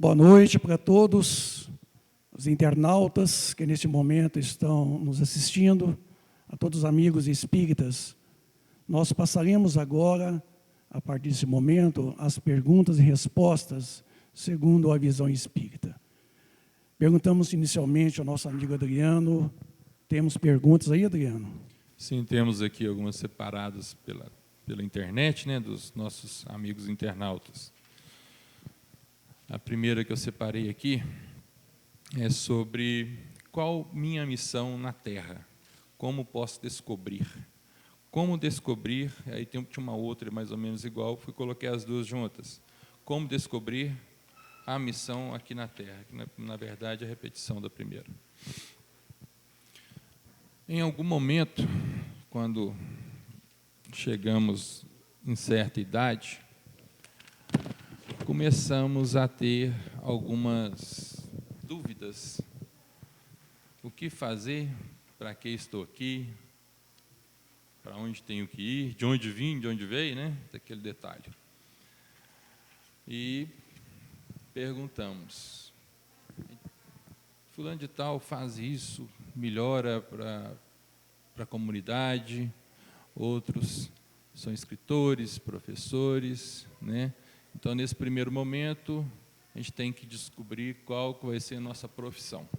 Boa noite para todos os internautas que neste momento estão nos assistindo, a todos os amigos espíritas. Nós passaremos agora, a partir desse momento, as perguntas e respostas segundo a visão espírita. Perguntamos inicialmente ao nosso amigo Adriano. Temos perguntas aí, Adriano? Sim, temos aqui algumas separadas pela internet, né, dos nossos amigos internautas. A primeira que eu separei aqui é sobre qual minha missão na Terra, como posso descobrir. Como descobrir, aí tinha uma outra mais ou menos igual, coloquei as duas juntas. Como descobrir a missão aqui na Terra, que na verdade é a repetição da primeira. Em algum momento, quando chegamos em certa idade, começamos a ter algumas dúvidas. O que fazer? Para que estou aqui? Para onde tenho que ir? De onde vim? De onde veio? Né? Daquele detalhe. E perguntamos, fulano de tal faz isso, melhora para a comunidade, outros são escritores, professores, né? Então, nesse primeiro momento, a gente tem que descobrir qual que vai ser a nossa profissão.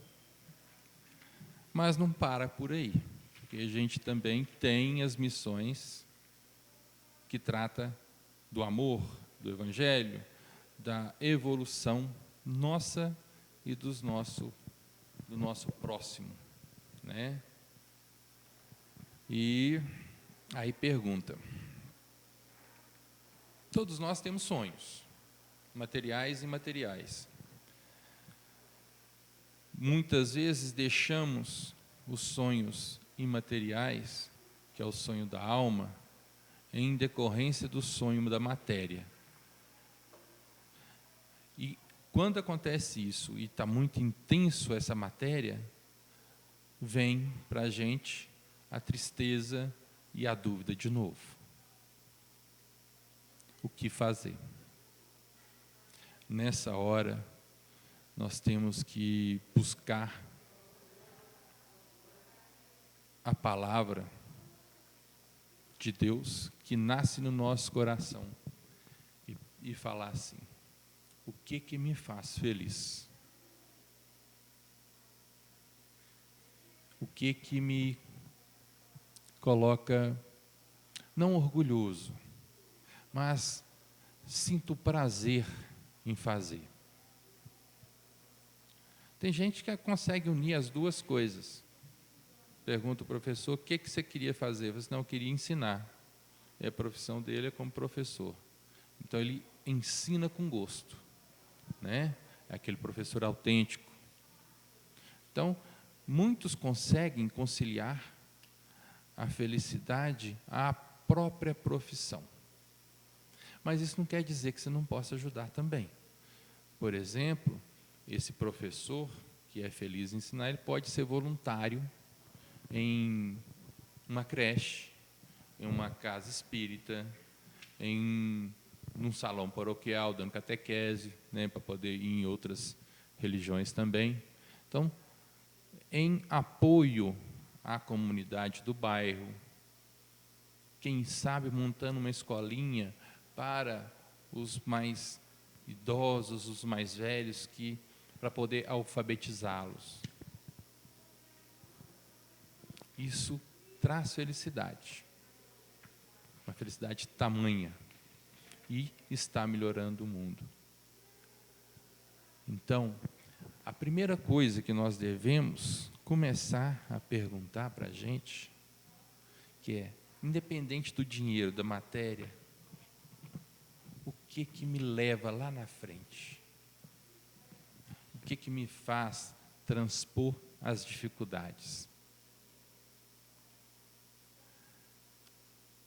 Mas não para por aí, porque a gente também tem as missões que trata do amor, do Evangelho, da evolução nossa e do nosso próximo, né? E aí pergunta, todos nós temos sonhos, materiais e imateriais. Muitas vezes deixamos os sonhos imateriais, que é o sonho da alma, em decorrência do sonho da matéria. E quando acontece isso, e está muito intenso essa matéria, vem para a gente a tristeza e a dúvida de novo. O que fazer? Nessa hora, nós temos que buscar a palavra de Deus que nasce no nosso coração e falar assim, o que me faz feliz? O que me coloca, não orgulhoso, mas sinto prazer em fazer. Tem gente que consegue unir as duas coisas. Pergunta o professor, o que você queria fazer? Você não, eu queria ensinar. E a profissão dele é como professor. Então, ele ensina com gosto, né? É aquele professor autêntico. Então, muitos conseguem conciliar a felicidade à própria profissão. Mas isso não quer dizer que você não possa ajudar também. Por exemplo, esse professor que é feliz em ensinar, ele pode ser voluntário em uma creche, em uma casa espírita, em um salão paroquial, dando catequese, né, para poder ir em outras religiões também. Então, em apoio à comunidade do bairro, quem sabe montando uma escolinha para os mais idosos, os mais velhos, para poder alfabetizá-los. Isso traz felicidade, uma felicidade tamanha, e está melhorando o mundo. Então, a primeira coisa que nós devemos começar a perguntar para a gente, que é, independente do dinheiro, da matéria, o que me leva lá na frente? O que me faz transpor as dificuldades?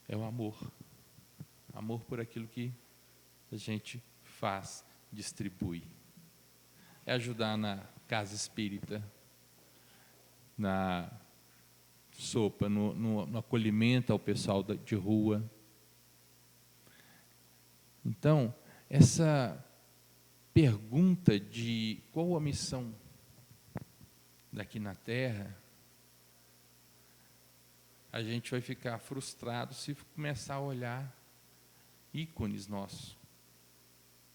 É o amor. Amor por aquilo que a gente faz, distribui. É ajudar na casa espírita, na sopa, no acolhimento ao pessoal de rua. Então, essa pergunta de qual a missão daqui na Terra, a gente vai ficar frustrado se começar a olhar ícones nossos,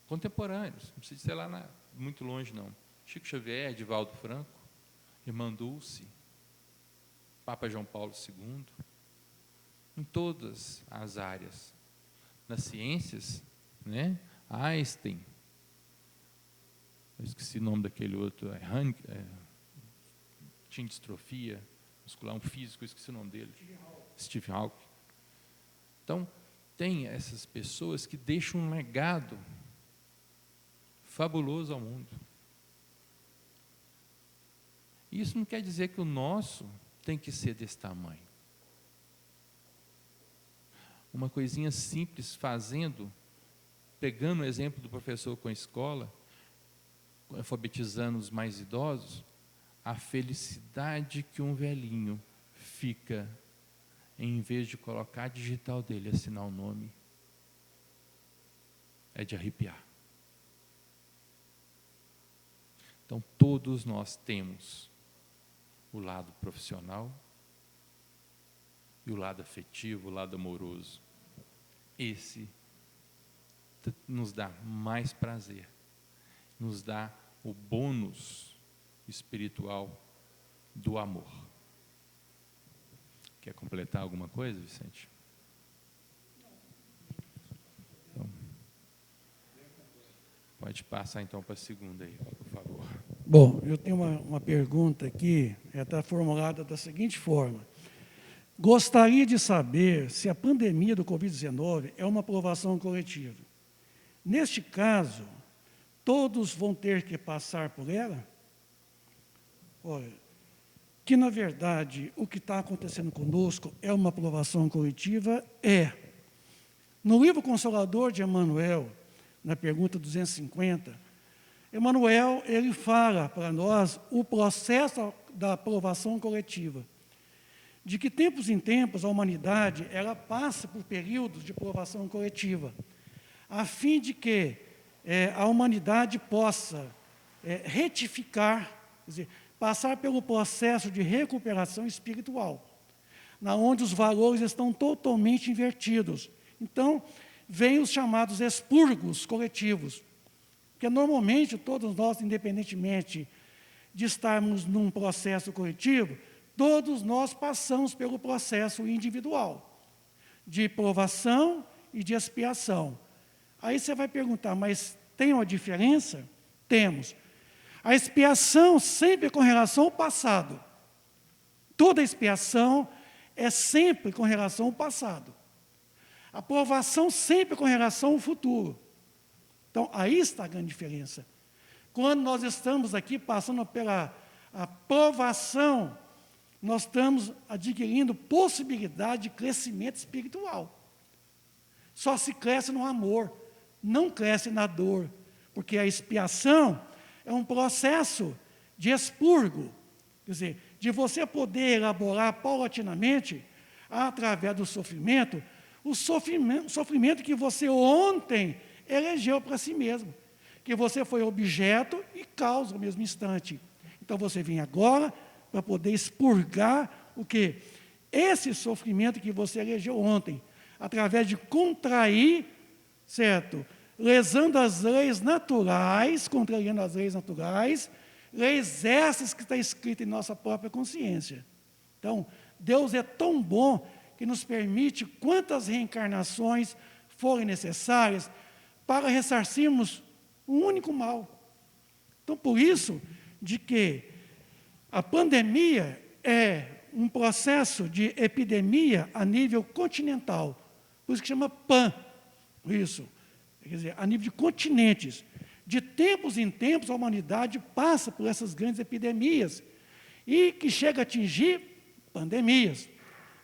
contemporâneos, não precisa ser lá muito longe, não. Chico Xavier, Divaldo Franco, Irmã Dulce, Papa João Paulo II, em todas as áreas. Nas ciências, né? Einstein, eu esqueci o nome daquele outro, tinha distrofia muscular, um físico, eu esqueci o nome dele, Steve Hawking. Então, tem essas pessoas que deixam um legado fabuloso ao mundo. Isso não quer dizer que o nosso tem que ser desse tamanho. Uma coisinha simples, pegando o exemplo do professor com a escola, alfabetizando os mais idosos, a felicidade que um velhinho fica, em vez de colocar a digital dele, assinar o nome, é de arrepiar. Então, todos nós temos o lado profissional e o lado afetivo, o lado amoroso. Esse nos dá mais prazer, nos dá o bônus espiritual do amor. Quer completar alguma coisa, Vicente? Então, pode passar então para a segunda aí, por favor. Bom, eu tenho uma pergunta aqui, está formulada da seguinte forma. Gostaria de saber se a pandemia do Covid-19 é uma aprovação coletiva. Neste caso, todos vão ter que passar por ela? Olha, que na verdade o que está acontecendo conosco é uma aprovação coletiva? No livro Consolador de Emmanuel, na pergunta 250, Emmanuel, ele fala para nós o processo da aprovação coletiva, de que tempos em tempos a humanidade ela passa por períodos de aprovação coletiva, a fim de que a humanidade possa retificar, quer dizer, passar pelo processo de recuperação espiritual, na onde os valores estão totalmente invertidos. Então, vêm os chamados expurgos coletivos, porque normalmente todos nós, independentemente de estarmos num processo coletivo, todos nós passamos pelo processo individual, de provação e de expiação. Aí você vai perguntar, mas tem uma diferença? Temos. A expiação sempre com relação ao passado. Toda expiação é sempre com relação ao passado. A provação sempre com relação ao futuro. Então, aí está a grande diferença. Quando nós estamos aqui passando pela provação, nós estamos adquirindo possibilidade de crescimento espiritual. Só se cresce no amor, não cresce na dor, porque a expiação é um processo de expurgo, quer dizer, de você poder elaborar paulatinamente, através do sofrimento, o sofrimento que você ontem elegeu para si mesmo, que você foi objeto e causa ao mesmo instante. Então, você vem agora para poder expurgar o quê? Esse sofrimento que você elegeu ontem, através de contrair, certo? Lesando as leis naturais, contrariando as leis naturais, leis essas que está escrita em nossa própria consciência. Então, Deus é tão bom que nos permite quantas reencarnações forem necessárias para ressarcirmos um único mal. Então, por isso, de que a pandemia é um processo de epidemia a nível continental, por isso que chama PAN, isso, quer dizer, a nível de continentes. De tempos em tempos, a humanidade passa por essas grandes epidemias, e que chega a atingir pandemias.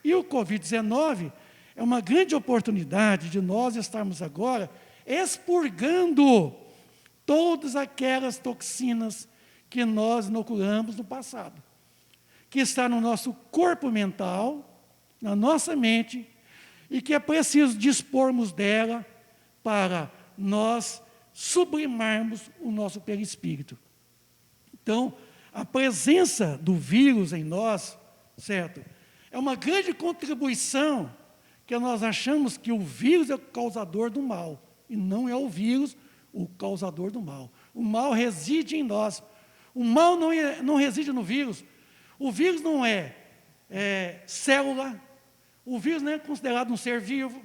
E o Covid-19 é uma grande oportunidade de nós estarmos agora expurgando todas aquelas toxinas que nós inoculamos no passado, que está no nosso corpo mental, na nossa mente, e que é preciso dispormos dela para nós sublimarmos o nosso perispírito. Então, a presença do vírus em nós, certo? É uma grande contribuição que nós achamos que o vírus é o causador do mal, e não é o vírus o causador do mal. O mal reside em nós. O mal não reside no vírus. O vírus não é célula, o vírus não é considerado um ser vivo.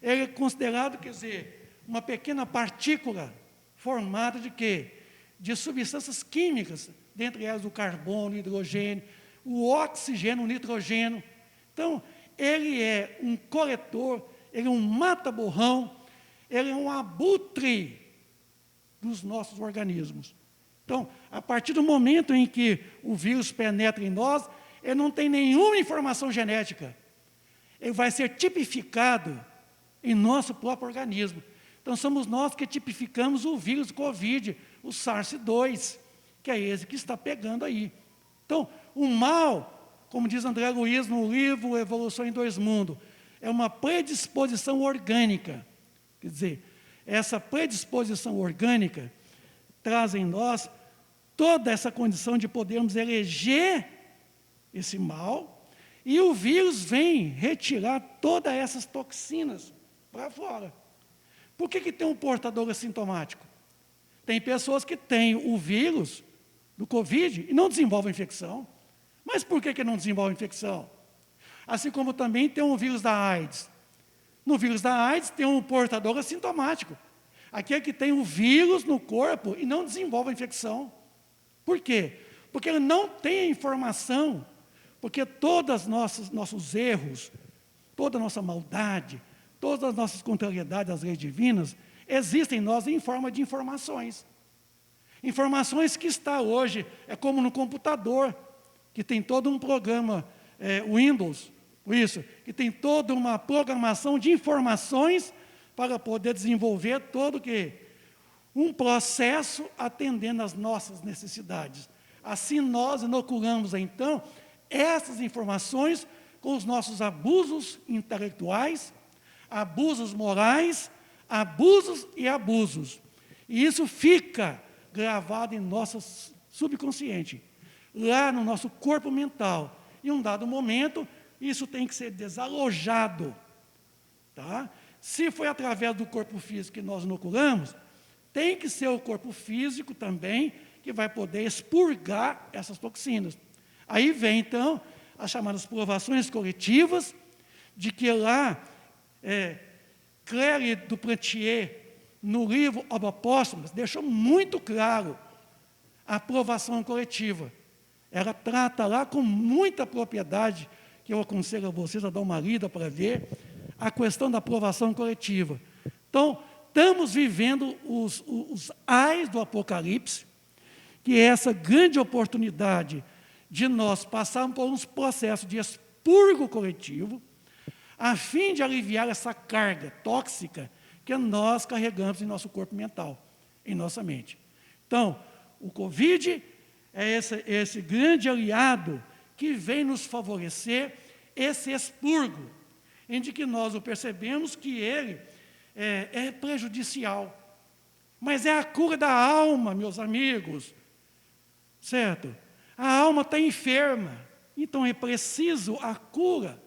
Ele é considerado, quer dizer, uma pequena partícula formada de quê? De substâncias químicas, dentre elas o carbono, o hidrogênio, o oxigênio, o nitrogênio. Então, ele é um coletor, ele é um mata-borrão, ele é um abutre dos nossos organismos. Então, a partir do momento em que o vírus penetra em nós, ele não tem nenhuma informação genética. Ele vai ser tipificado em nosso próprio organismo. Então, somos nós que tipificamos o vírus Covid, o SARS-2, que é esse que está pegando aí. Então, o mal, como diz André Luiz no livro Evolução em Dois Mundos, é uma predisposição orgânica. Quer dizer, essa predisposição orgânica traz em nós toda essa condição de podermos eleger esse mal, e o vírus vem retirar todas essas toxinas para fora. Por que tem um portador assintomático? Tem pessoas que têm o vírus do Covid e não desenvolvem infecção. Mas por que não desenvolve infecção? Assim como também tem o vírus da AIDS. No vírus da AIDS tem um portador assintomático. Aquele que tem o vírus no corpo e não desenvolve a infecção. Por quê? Porque ele não tem a informação, porque todos os nossos erros, toda a nossa maldade, todas as nossas contrariedades às leis divinas, existem em nós em forma de informações. Informações que está hoje, é como no computador, que tem todo um programa Windows, isso, que tem toda uma programação de informações para poder desenvolver todo o quê? Um processo atendendo às nossas necessidades. Assim nós inoculamos, então, essas informações com os nossos abusos intelectuais, abusos morais, abusos e abusos. E isso fica gravado em nosso subconsciente, lá no nosso corpo mental. Em um dado momento, isso tem que ser desalojado. Tá? Se foi através do corpo físico que nós inoculamos, tem que ser o corpo físico também que vai poder expurgar essas toxinas. Aí vem, então, as chamadas provações coletivas, de que lá, Claire Duplantier, no livro Obra Apóstolos, deixou muito claro a provação coletiva. Ela trata lá com muita propriedade, que eu aconselho a vocês a dar uma lida para ver, a questão da provação coletiva. Então, estamos vivendo os ais do Apocalipse, que é essa grande oportunidade de nós passarmos por uns processos de expurgo coletivo, a fim de aliviar essa carga tóxica que nós carregamos em nosso corpo mental, em nossa mente. Então, o Covid é esse grande aliado que vem nos favorecer esse expurgo, em que nós o percebemos que ele é prejudicial. Mas é a cura da alma, meus amigos, certo? A alma está enferma, então é preciso a cura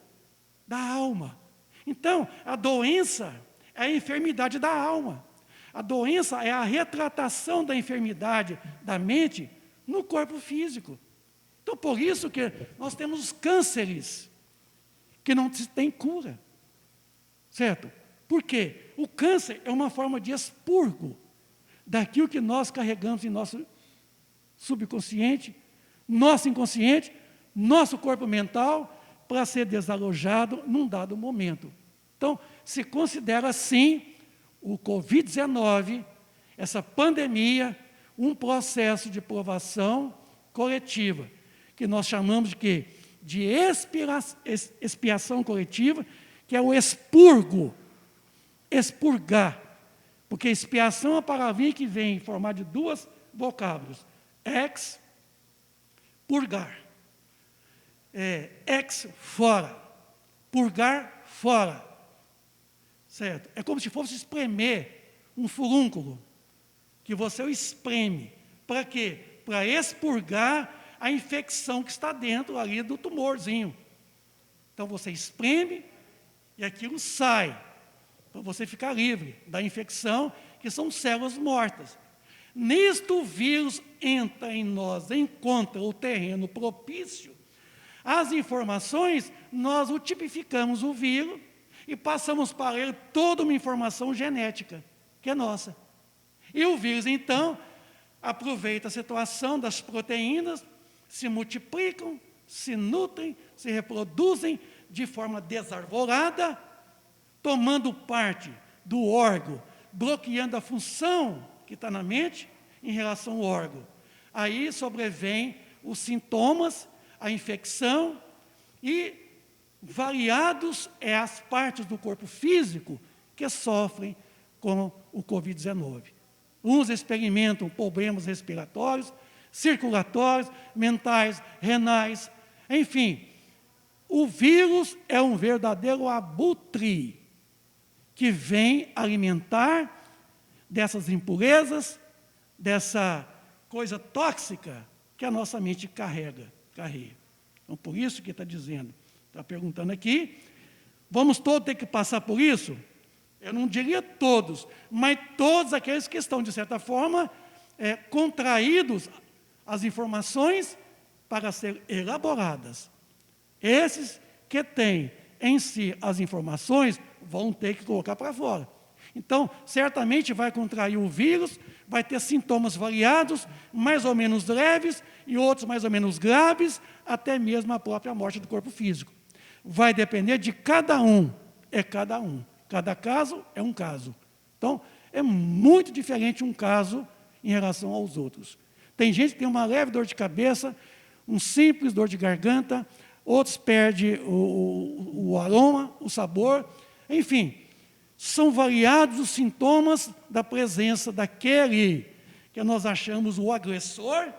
da alma. Então, a doença é a enfermidade da alma. A doença é a retratação da enfermidade da mente no corpo físico. Então, por isso que nós temos os cânceres, que não se tem cura. Certo? Por quê? O câncer é uma forma de expurgo daquilo que nós carregamos em nosso subconsciente, nosso inconsciente, nosso corpo mental, para ser desalojado num dado momento. Então, se considera assim o Covid-19, essa pandemia, um processo de provação coletiva, que nós chamamos de quê? De expiação coletiva, que é o expurgo, expurgar. Porque expiação é uma palavrinha que vem em formato de duas vocábulos, ex, purgar. Ex, fora, purgar, fora. Certo? É como se fosse espremer um furúnculo, que você o espreme. Para quê? Para expurgar a infecção que está dentro ali do tumorzinho. Então, você espreme e aquilo sai, para você ficar livre da infecção, que são células mortas. Nisto o vírus entra em nós, encontra o terreno propício. As informações, nós o tipificamos o vírus e passamos para ele toda uma informação genética, que é nossa. E o vírus, então, aproveita a situação das proteínas, se multiplicam, se nutrem, se reproduzem de forma desarvorada, tomando parte do órgão, bloqueando a função que está na mente em relação ao órgão. Aí sobrevêm os sintomas, a infecção e variados as partes do corpo físico que sofrem com o Covid-19. Uns experimentam problemas respiratórios, circulatórios, mentais, renais, enfim. O vírus é um verdadeiro abutre que vem alimentar dessas impurezas, dessa coisa tóxica que a nossa mente carrega. Então, por isso que está dizendo, está perguntando aqui, vamos todos ter que passar por isso? Eu não diria todos, mas todos aqueles que estão, de certa forma, contraídos às informações para serem elaboradas. Esses que têm em si as informações vão ter que colocar para fora. Então, certamente vai contrair o vírus, vai ter sintomas variados, mais ou menos leves e outros mais ou menos graves, até mesmo a própria morte do corpo físico. Vai depender de cada um, cada um. Cada caso é um caso. Então, é muito diferente um caso em relação aos outros. Tem gente que tem uma leve dor de cabeça, um simples dor de garganta, outros perdem o aroma, o sabor, enfim, são variados os sintomas da presença daquele que nós achamos o agressor,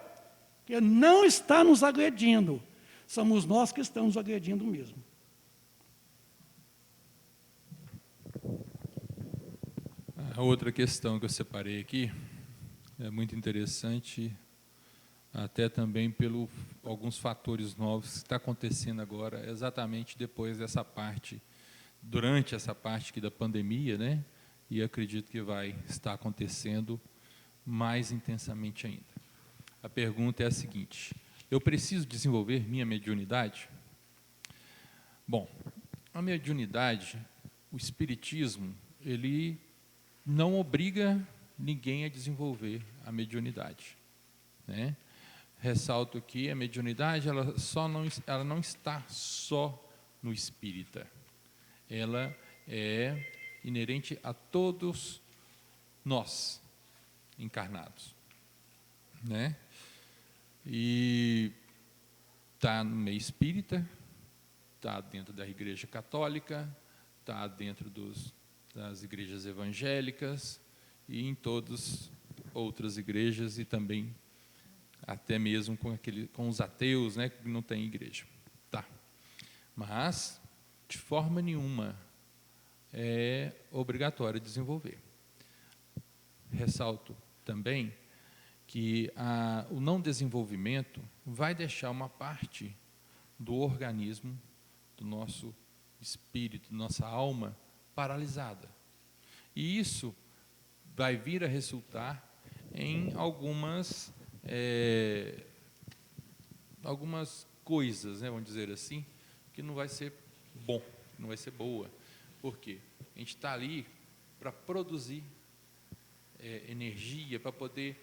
que não está nos agredindo, somos nós que estamos agredindo mesmo. A outra questão que eu separei aqui é muito interessante, até também pelos alguns fatores novos que está acontecendo agora, exatamente depois dessa parte, durante essa parte aqui da pandemia, né? E acredito que vai estar acontecendo mais intensamente ainda. A pergunta é a seguinte: eu preciso desenvolver minha mediunidade? Bom, a mediunidade, o espiritismo, ele não obriga ninguém a desenvolver a mediunidade, né? Ressalto que a mediunidade ela não está só no espírita, ela é inerente a todos nós encarnados, né? E está no meio espírita, está dentro da Igreja Católica, está dentro das igrejas evangélicas e em todas outras igrejas e também até mesmo com os ateus, né, que não tem igreja. Tá. Mas, de forma nenhuma, é obrigatório desenvolver. Ressalto também que o não desenvolvimento vai deixar uma parte do organismo, do nosso espírito, da nossa alma, paralisada. E isso vai vir a resultar em algumas coisas, né, vamos dizer assim, que não vai ser bom, não vai ser boa. Por quê? A gente está ali para produzir energia, para poder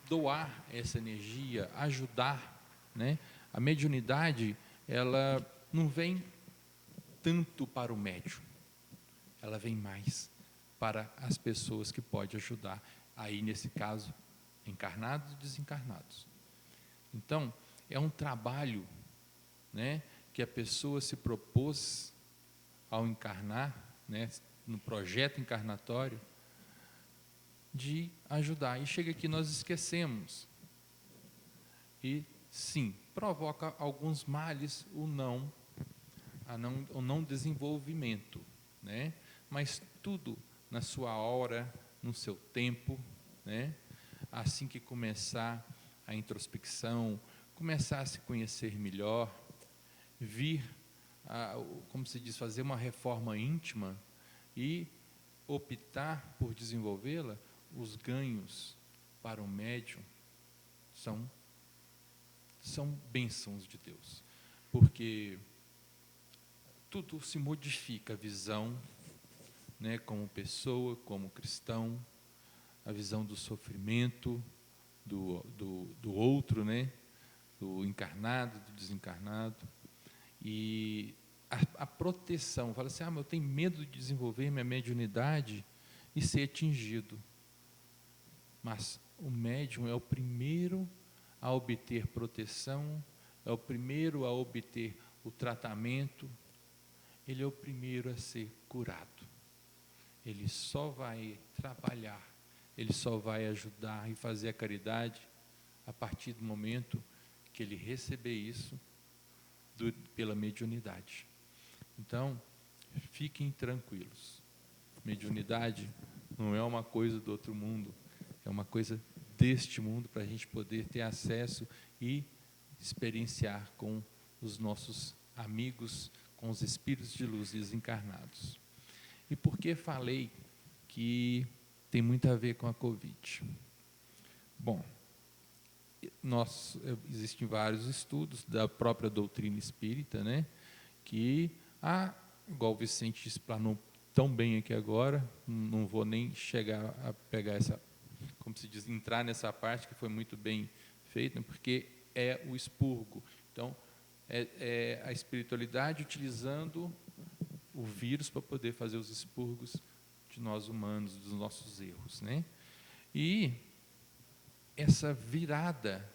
doar essa energia, ajudar, né? A mediunidade, ela não vem tanto para o médium, ela vem mais para as pessoas que podem ajudar, aí nesse caso, encarnados e desencarnados. Então, é um trabalho, né, que a pessoa se propôs ao encarnar, né, no projeto encarnatório, de ajudar. E chega aqui, nós esquecemos. E, sim, provoca alguns males o não desenvolvimento, né? Mas tudo na sua hora, no seu tempo, né? Assim que começar a introspecção, começar a se conhecer melhor, vir, como se diz, fazer uma reforma íntima e optar por desenvolvê-la, os ganhos para o médium são bênçãos de Deus, porque tudo se modifica, a visão, né, como pessoa, como cristão, a visão do sofrimento do outro, né, do encarnado, do desencarnado, e a proteção. Fala assim, mas eu tenho medo de desenvolver minha mediunidade e ser atingido. Mas o médium é o primeiro a obter proteção, é o primeiro a obter o tratamento, ele é o primeiro a ser curado. Ele só vai trabalhar, ele só vai ajudar e fazer a caridade a partir do momento que ele receber isso pela mediunidade. Então, fiquem tranquilos. Mediunidade não é uma coisa do outro mundo, é uma coisa deste mundo, para a gente poder ter acesso e experienciar com os nossos amigos, com os espíritos de luz desencarnados. E por que falei que tem muito a ver com a Covid? Bom, existem vários estudos da própria doutrina espírita, né, que, igual o Vicente explanou tão bem aqui agora, não vou nem chegar a pegar essa, como se diz, entrar nessa parte que foi muito bem feita, porque é o expurgo. Então, é a espiritualidade utilizando o vírus para poder fazer os expurgos de nós humanos, dos nossos erros, né? E essa virada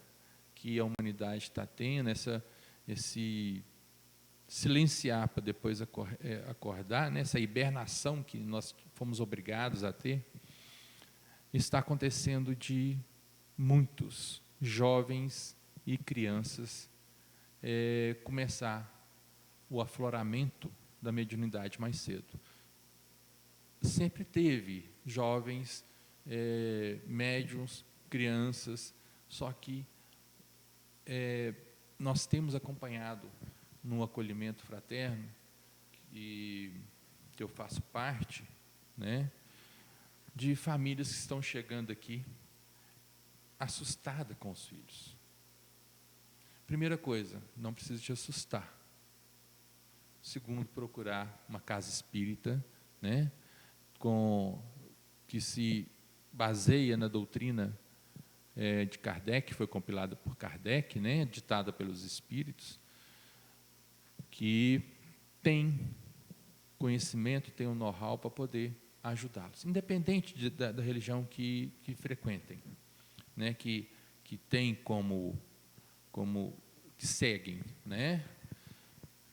que a humanidade está tendo, esse silenciar para depois acordar, né? Essa hibernação que nós fomos obrigados a ter, está acontecendo de muitos jovens e crianças começar o afloramento da mediunidade mais cedo. Sempre teve jovens, médiuns, crianças, só que nós temos acompanhado no acolhimento fraterno, que eu faço parte, né, de famílias que estão chegando aqui assustadas com os filhos. Primeira coisa, não precisa te assustar. Segundo, procurar uma casa espírita, né, que se baseia na doutrina de Kardec, que foi compilada por Kardec, né, ditada pelos espíritos, que tem conhecimento, tem um know-how para poder ajudá-los, independente da religião que frequentem, né, que tem que seguem, né?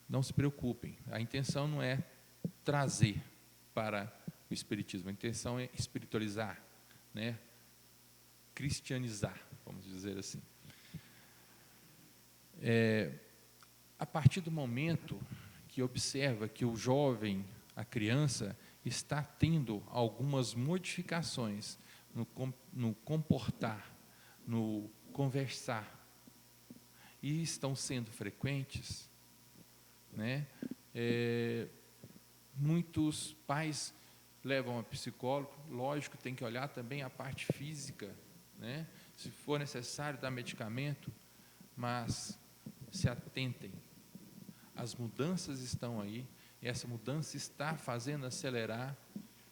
Não se preocupem, a intenção não é trazer para o espiritismo, a intenção é espiritualizar, né? Cristianizar, vamos dizer assim. A partir do momento que observa que o jovem, a criança, está tendo algumas modificações no comportar, no conversar, e estão sendo frequentes, né? Muitos pais levam a psicólogo, lógico, tem que olhar também a parte física, né? Se for necessário dar medicamento, mas se atentem, as mudanças estão aí, e essa mudança está fazendo acelerar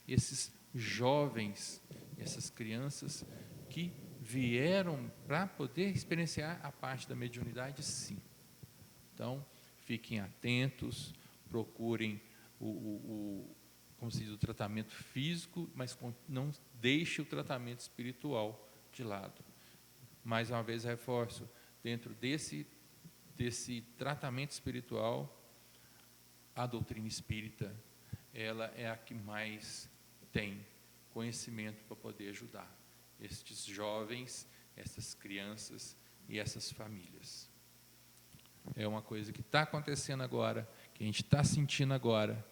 esses jovens, essas crianças que vieram para poder experienciar a parte da mediunidade, sim. Então, fiquem atentos, procurem como se diz, o tratamento físico, mas não deixe o tratamento espiritual de lado. Mais uma vez, reforço, dentro desse tratamento espiritual, a doutrina espírita, ela é a que mais tem conhecimento para poder ajudar estes jovens, essas crianças e essas famílias. É uma coisa que está acontecendo agora, que a gente está sentindo agora,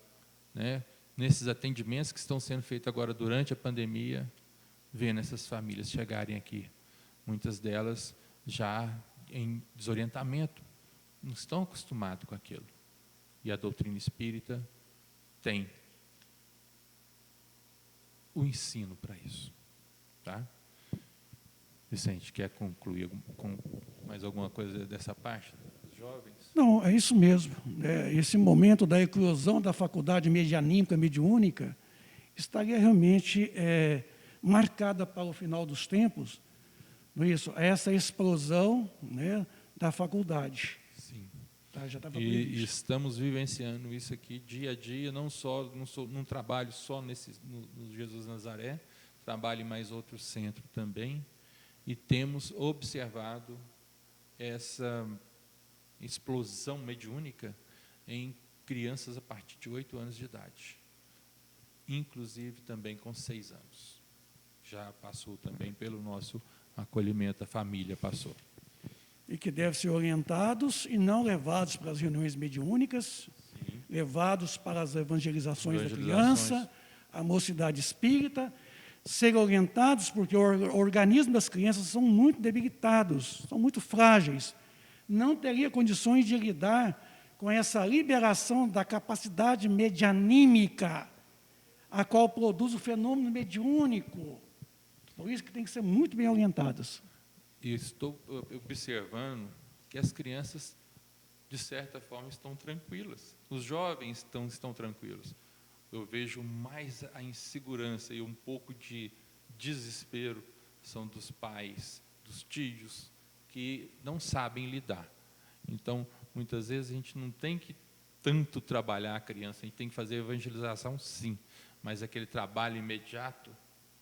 né? nesses atendimentos que estão sendo feitos agora durante a pandemia, vendo essas famílias chegarem aqui. Muitas delas já em desorientamento, não estão acostumados com aquilo. E a doutrina espírita tem o ensino para isso. Tá? Vicente, quer concluir com mais alguma coisa dessa parte dos jovens? Não, é isso mesmo. Esse momento da eclosão da faculdade medianímica, mediúnica, estaria realmente marcada para o final dos tempos, não é isso? Essa explosão, né, da faculdade. Sim. Tá, já estava E previsto. estamos vivenciando isso aqui dia a dia, não trabalho só no Jesus Nazaré, trabalho em mais outro centro também, e temos observado essa explosão mediúnica em crianças a partir de 8 anos de idade, inclusive também com 6 anos. Já passou também pelo nosso acolhimento, a família passou. E que devem ser orientados e não levados para as reuniões mediúnicas, Sim. levados para as evangelizações da criança, a mocidade espírita, ser orientados, porque o organismo das crianças são muito debilitados, são muito frágeis. Não teria condições de lidar com essa liberação da capacidade medianímica, a qual produz o fenômeno mediúnico. Por isso que tem que ser muito bem orientados. E estou observando que as crianças, de certa forma, estão tranquilas. Os jovens estão tranquilos. Eu vejo mais a insegurança e um pouco de desespero são dos pais, dos tios, que não sabem lidar. Então, muitas vezes, a gente não tem que tanto trabalhar a criança, a gente tem que fazer evangelização, sim, mas aquele trabalho imediato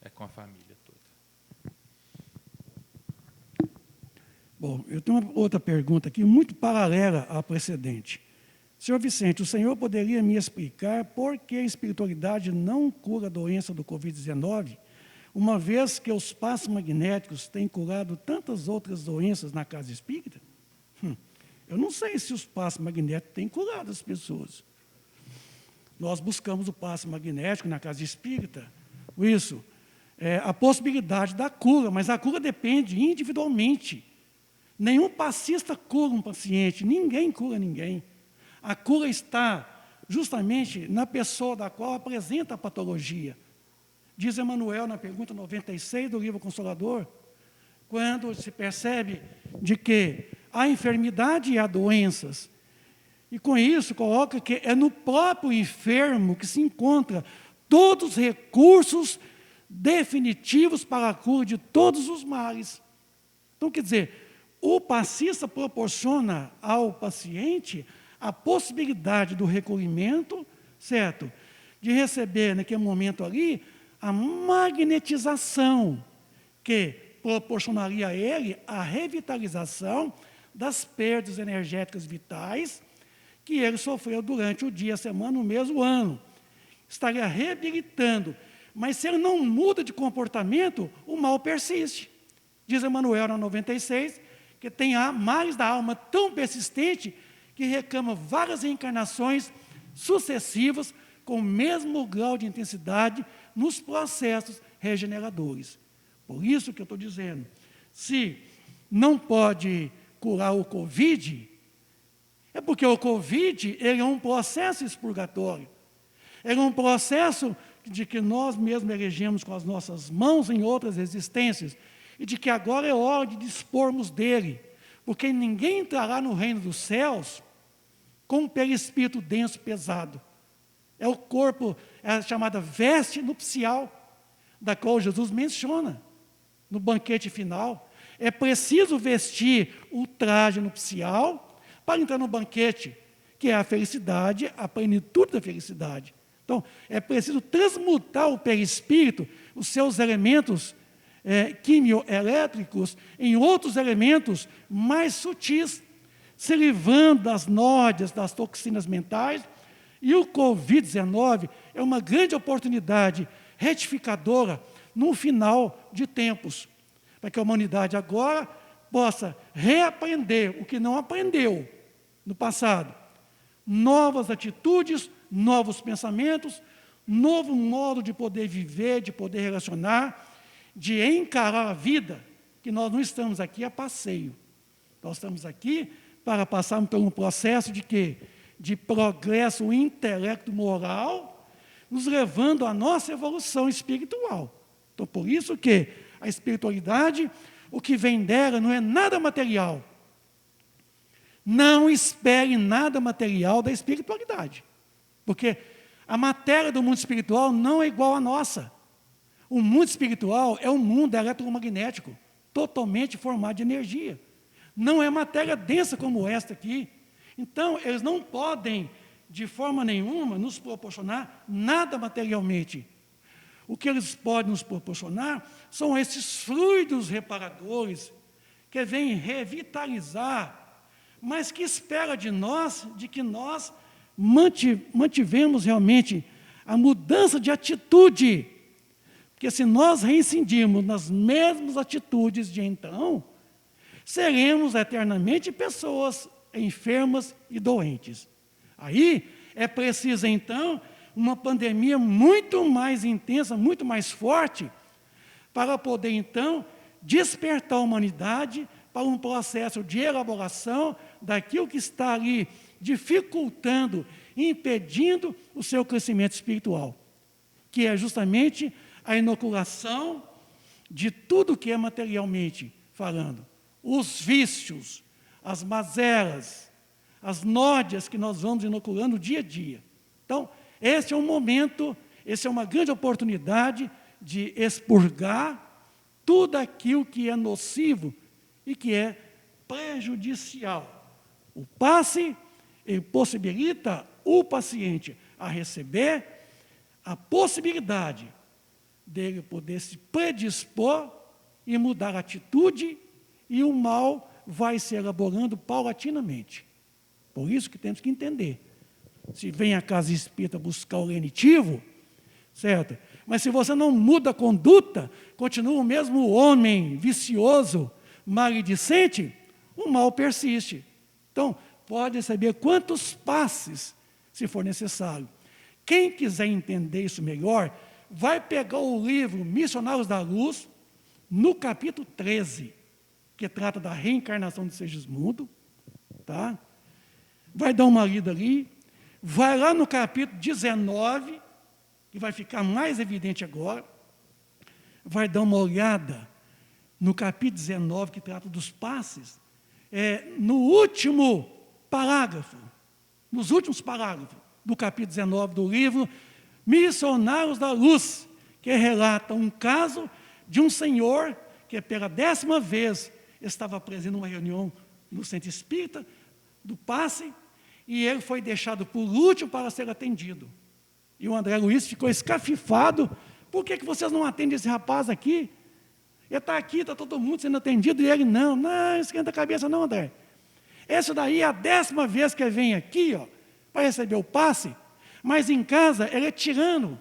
é com a família toda. Bom, eu tenho uma outra pergunta aqui, muito paralela à precedente. Senhor Vicente, o senhor poderia me explicar por que a espiritualidade não cura a doença do Covid-19, uma vez que os passos magnéticos têm curado tantas outras doenças na casa espírita? Eu não sei se os passos magnéticos têm curado as pessoas. Nós buscamos o passo magnético na casa espírita, isso, a possibilidade da cura, mas a cura depende individualmente. Nenhum passista cura um paciente, ninguém cura ninguém. A cura está justamente na pessoa da qual apresenta a patologia. Diz Emmanuel na pergunta 96 do livro Consolador, quando se percebe de que há enfermidade e há doenças. E com isso coloca que é no próprio enfermo que se encontra todos os recursos definitivos para a cura de todos os males. Então, quer dizer, o passista proporciona ao paciente a possibilidade do recolhimento, certo? De receber, naquele momento ali, a magnetização, que proporcionaria a ele a revitalização das perdas energéticas vitais que ele sofreu durante o dia, a semana, o mês, o ano. Estaria reabilitando. Mas se ele não muda de comportamento, o mal persiste. Diz Emmanuel na 96, que tem males da alma tão persistente que reclama várias reencarnações sucessivas com o mesmo grau de intensidade nos processos regeneradores. Por isso que eu estou dizendo, se não pode curar o Covid, é porque o Covid ele é um processo expurgatório. Ele é um processo de que nós mesmos elegemos com as nossas mãos em outras existências, e de que agora é hora de dispormos dele, porque ninguém entrará no reino dos céus com um perispírito denso, pesado. É o corpo, é a chamada veste nupcial, da qual Jesus menciona no banquete final. É preciso vestir o traje nupcial para entrar no banquete, que é a felicidade, a plenitude da felicidade. Então, é preciso transmutar o perispírito, os seus elementos quimioelétricos, em outros elementos mais sutis, se livrando das nódias, das toxinas mentais. E o Covid-19 é uma grande oportunidade retificadora no final de tempos, para que a humanidade agora possa reaprender o que não aprendeu no passado. Novas atitudes, novos pensamentos, novo modo de poder viver, de poder relacionar, de encarar a vida, que nós não estamos aqui a passeio. Nós estamos aqui para passarmos por um processo de quê? De progresso intelecto moral, nos levando à nossa evolução espiritual. Então, por isso que a espiritualidade, o que vem dela não é nada material. Não espere nada material da espiritualidade. Porque a matéria do mundo espiritual não é igual à nossa. O mundo espiritual é um mundo eletromagnético, totalmente formado de energia. Não é matéria densa como esta aqui. Então, eles não podem, de forma nenhuma, nos proporcionar nada materialmente. O que eles podem nos proporcionar são esses fluidos reparadores que vêm revitalizar, mas que espera de nós, de que nós mantivemos realmente a mudança de atitude. Porque se nós reincidimos nas mesmas atitudes de então, seremos eternamente pessoas enfermas e doentes. Aí é preciso, então, uma pandemia muito mais intensa, muito mais forte, para poder, então, despertar a humanidade para um processo de elaboração daquilo que está ali dificultando, impedindo o seu crescimento espiritual, que é justamente a inoculação de tudo que é materialmente falando. Os vícios, as mazelas, as nódias que nós vamos inoculando dia a dia. Então, esse é um momento, essa é uma grande oportunidade de expurgar tudo aquilo que é nocivo e que é prejudicial. O passe, ele possibilita o paciente a receber a possibilidade dele poder se predispor e mudar a atitude, e o mal vai se elaborando paulatinamente. Por isso que temos que entender. Se vem a casa espírita buscar o lenitivo, certo? Mas se você não muda a conduta, continua o mesmo homem vicioso, maledicente, o mal persiste. Então, pode receber quantos passes, se for necessário. Quem quiser entender isso melhor, vai pegar o livro Missionários da Luz, no capítulo 13, que trata da reencarnação de Segismundo, tá? Vai dar uma lida ali, vai lá no capítulo 19, que vai ficar mais evidente agora, vai dar uma olhada no capítulo 19, que trata dos passes, no último parágrafo, nos últimos parágrafos do capítulo 19 do livro Missionários da Luz, que relata um caso de um senhor que pela 10ª vez estava presente numa reunião no centro espírita do passe, e ele foi deixado por último para ser atendido. E o André Luiz ficou escafifado: por que vocês não atendem esse rapaz aqui? Ele está aqui, está todo mundo sendo atendido, e ele não esquenta a cabeça não, André. Esse daí é a 10ª vez que ele vem aqui, ó, para receber o passe, mas em casa ele é tirano,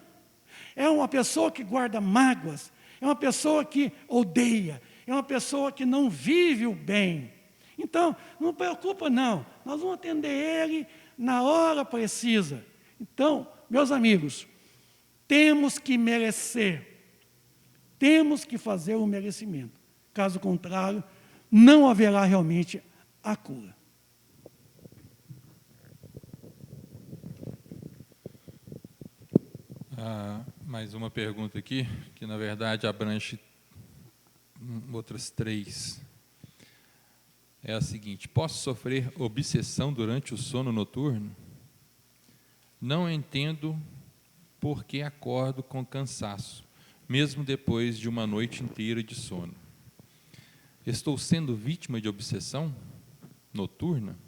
é uma pessoa que guarda mágoas, é uma pessoa que odeia, é uma pessoa que não vive o bem. Então, não preocupa não, nós vamos atender ele na hora precisa. Então, meus amigos, temos que merecer, temos que fazer o merecimento. Caso contrário, não haverá realmente a cura. Mais uma pergunta aqui, que na verdade abrange outras 3. É a seguinte: posso sofrer obsessão durante o sono noturno? Não entendo por que acordo com cansaço, mesmo depois de uma noite inteira de sono. Estou sendo vítima de obsessão noturna?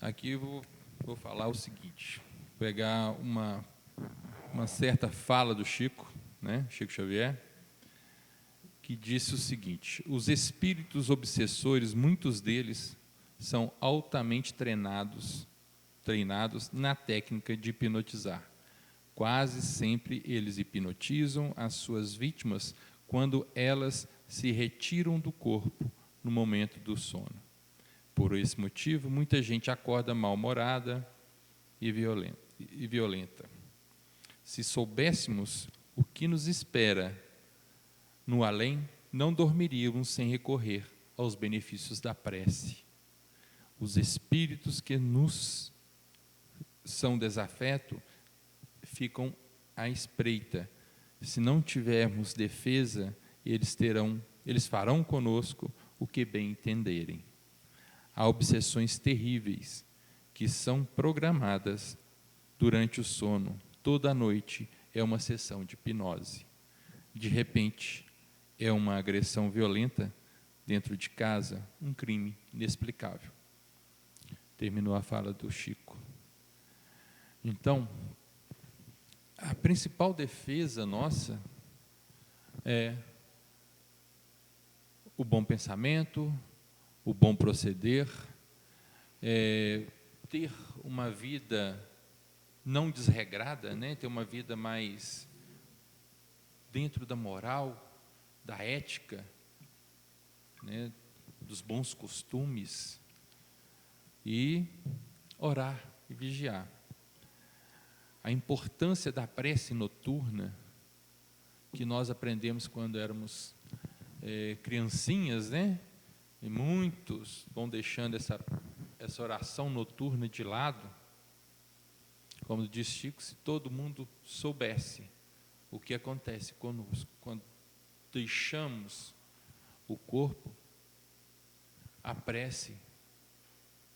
Aqui vou falar o seguinte, pegar uma certa fala do Chico, né, Chico Xavier, que disse o seguinte: os espíritos obsessores, muitos deles, são altamente treinados na técnica de hipnotizar. Quase sempre eles hipnotizam as suas vítimas quando elas se retiram do corpo no momento do sono. Por esse motivo, muita gente acorda mal-humorada e violenta. Se soubéssemos o que nos espera no além, não dormiríamos sem recorrer aos benefícios da prece. Os espíritos que nos são desafeto ficam à espreita. Se não tivermos defesa, eles farão conosco o que bem entenderem. Há obsessões terríveis que são programadas durante o sono. Toda noite é uma sessão de hipnose. De repente, é uma agressão violenta dentro de casa, um crime inexplicável. Terminou a fala do Chico. Então, a principal defesa nossa é o bom pensamento, o bom proceder, ter uma vida não desregrada, né? Ter uma vida mais dentro da moral, da ética, né? Dos bons costumes, e orar e vigiar. A importância da prece noturna, que nós aprendemos quando éramos criancinhas, né? E muitos vão deixando essa oração noturna de lado. Como diz Chico, se todo mundo soubesse o que acontece conosco quando deixamos o corpo, a prece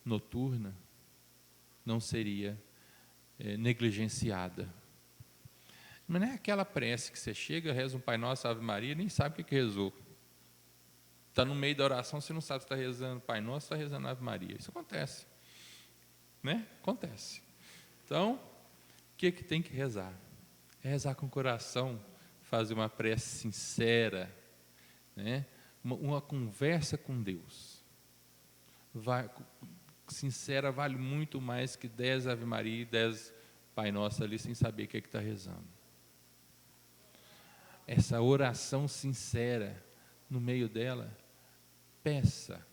noturna não seria negligenciada. Mas não é aquela prece que você chega, reza um Pai Nosso, Ave Maria, nem sabe o que rezou. Está no meio da oração, você não sabe se está rezando Pai Nosso, está rezando Ave Maria. Isso acontece, né? Acontece. Então, o que tem que rezar? É rezar com o coração, fazer uma prece sincera, né? Uma conversa com Deus. Sincera vale muito mais que 10 Ave Maria e 10 Pai Nosso ali sem saber o que está rezando. Essa oração sincera, no meio dela, peça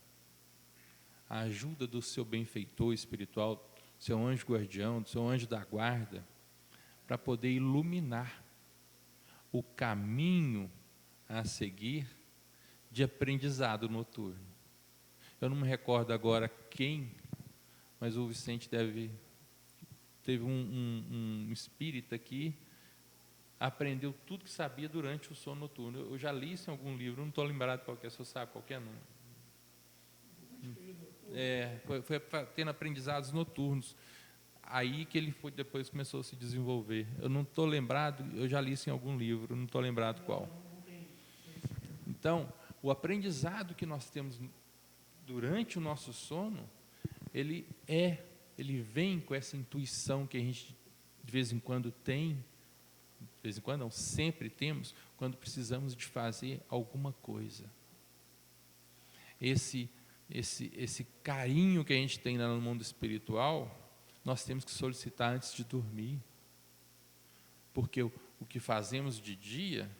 a ajuda do seu benfeitor espiritual, do seu anjo guardião, do seu anjo da guarda, para poder iluminar o caminho a seguir de aprendizado noturno. Eu não me recordo agora quem, mas o Vicente teve um espírita que aprendeu tudo que sabia durante o sono noturno. Eu já li isso em algum livro, não estou lembrado qual que é, se você sabe qual que é, não. Foi tendo aprendizados noturnos. Aí que ele depois começou a se desenvolver. Eu não estou lembrado, eu já li isso em algum livro, não estou lembrado qual. Então, o aprendizado que nós temos durante o nosso sono, ele vem com essa intuição que a gente de vez em quando tem, de vez em quando não, sempre temos, quando precisamos de fazer alguma coisa. Esse carinho que a gente tem lá no mundo espiritual, nós temos que solicitar antes de dormir. Porque o que fazemos de dia,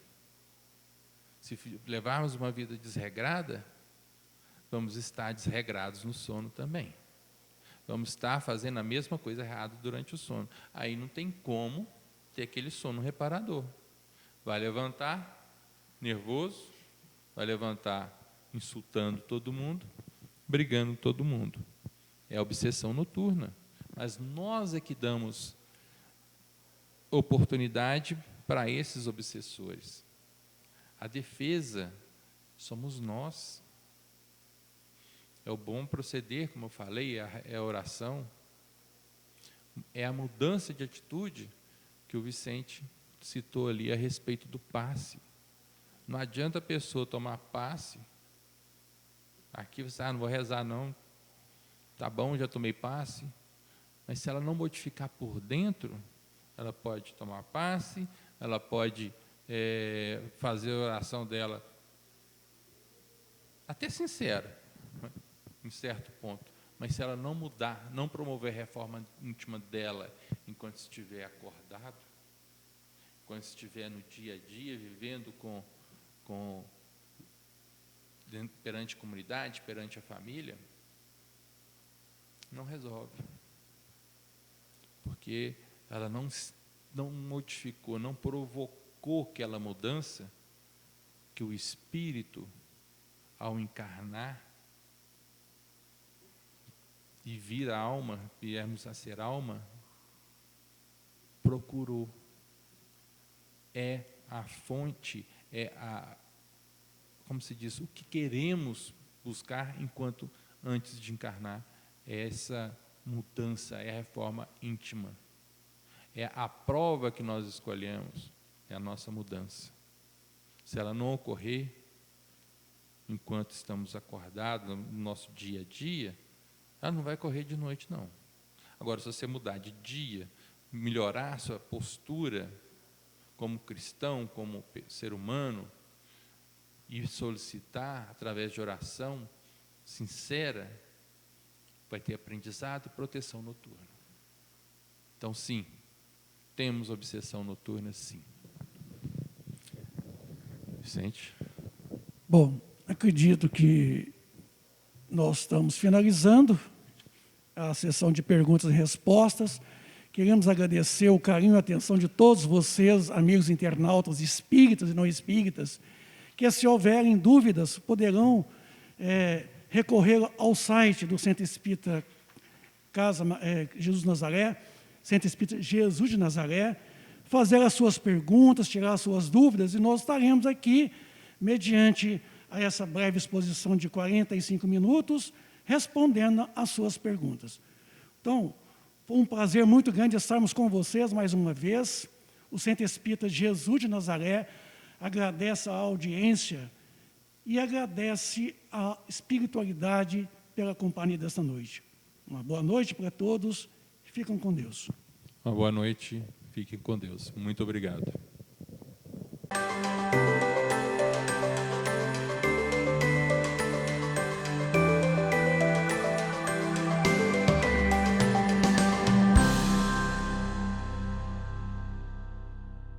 se levarmos uma vida desregrada, vamos estar desregrados no sono também. Vamos estar fazendo a mesma coisa errada durante o sono. Aí não tem como ter aquele sono reparador. Vai levantar nervoso, vai levantar insultando todo mundo, brigando com todo mundo. É a obsessão noturna. Mas nós é que damos oportunidade para esses obsessores. A defesa somos nós. É o bom proceder, como eu falei, é a oração. É a mudança de atitude que o Vicente citou ali a respeito do passe. Não adianta a pessoa tomar passe. Aqui você, não vou rezar não. Tá bom, já tomei passe. Mas se ela não modificar por dentro, ela pode tomar passe, ela pode fazer a oração dela até sincera, em certo ponto. Mas se ela não mudar, não promover a reforma íntima dela enquanto estiver acordado, enquanto estiver no dia a dia, vivendo perante a comunidade, perante a família, não resolve. Porque ela não não modificou, não provocou aquela mudança, que o Espírito, ao encarnar e vir a alma, viemos a ser alma, procurou. É a fonte, como se diz, o que queremos buscar enquanto antes de encarnar, é essa mudança, é a reforma íntima. É a prova que nós escolhemos, é a nossa mudança. Se ela não ocorrer, enquanto estamos acordados, no nosso dia a dia, ela não vai ocorrer de noite, não. Agora, se você mudar de dia, melhorar a sua postura como cristão, como ser humano, e solicitar, através de oração sincera, vai ter aprendizado e proteção noturna. Então, sim, temos obsessão noturna, sim. Vicente? Bom, acredito que nós estamos finalizando a sessão de perguntas e respostas. Queremos agradecer o carinho e a atenção de todos vocês, amigos internautas, espíritas e não espíritas, que, se houverem dúvidas, poderão recorrer ao site do Centro Espírita Jesus de Nazaré, Centro Espírita Jesus de Nazaré, fazer as suas perguntas, tirar as suas dúvidas, e nós estaremos aqui, mediante a essa breve exposição de 45 minutos, respondendo às suas perguntas. Então, foi um prazer muito grande estarmos com vocês mais uma vez. O Centro Espírita Jesus de Nazaré agradece a audiência e agradece a espiritualidade pela companhia desta noite. Uma boa noite para todos, fiquem com Deus. Uma boa noite, fiquem com Deus. Muito obrigado.